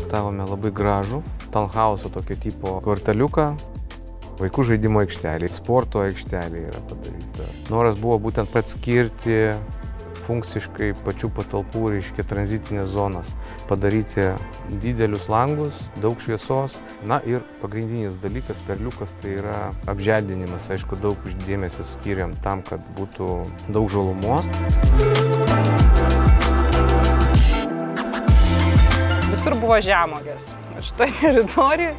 suprojektavome labai gražų townhouse'o tokio tipo kvartaliuką. Vaikų žaidimo aikštelė, sporto aikštelė yra padaryta. Noras buvo būtent atskirti funkciškai pačių patalpų, reiškia, tranzitinės zonas, padaryti didelius langus, daug šviesos. Na ir pagrindinis dalykas, perliukas, tai yra apželdinimas. Aišku, daug dėmesio skiriam tam, kad būtų daug žalumos. Visur buvo žemuogės. Šitoje teritorijoje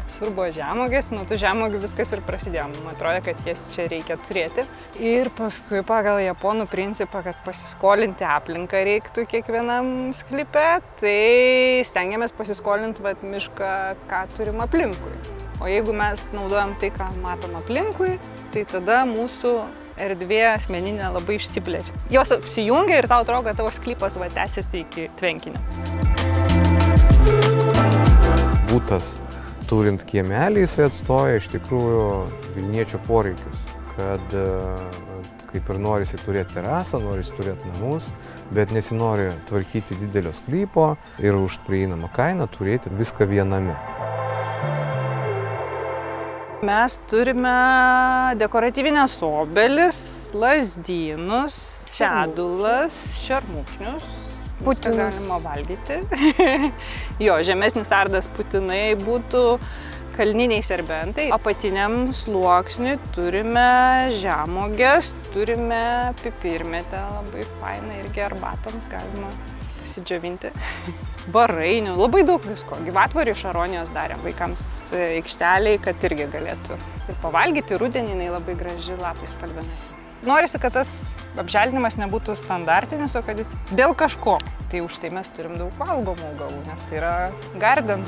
visur buvo žemuogės, nuo tų žemuogių viskas ir prasidėjo. Man atrodo, kad jas čia reikia turėti. Ir paskui pagal japonų principą, kad pasiskolinti aplinką reiktų kiekvienam sklype, tai stengiamės pasiskolinti mišką, ką turim aplinkui. O jeigu mes naudojam tai, ką matom aplinkui, tai tada mūsų erdvė asmeninė labai išsiplečia. Jos apsijungia ir tau atrodo, kad tavo sklypas tęsiasi iki tvenkinio. Būtas turint kiemelį, jisai atstoja iš tikrųjų vilniečio poreikius, kad kaip ir norisi turėti terasą, norisi turėti namus, bet nesinori tvarkyti didelio sklypo ir už prieinamą kainą turėti viską viename. Mes turime dekoratyvinės obelis, lazdynus, sedulas, šermukšnius. Viską galima valgyti. Jo, žemesnis ardas putinai būtų kalniniai serbentai. Apatiniam sluoksniui turime žemuogės, turime pipirmėtę, labai fainą, irgi arbatoms galima pasidžiovinti. Barainių, labai daug visko. Gyvatvorį iš aronijos darėm vaikams aikšteliai, kad irgi galėtų ir pavalgyti. Rudenį jinai labai graži, lapai spalvinasi. Norisi, kad tas apželdinimas nebūtų standartinis, o kad jis dėl kažko. Tai už tai mes turim daug valgomų augalų, nes tai yra garden.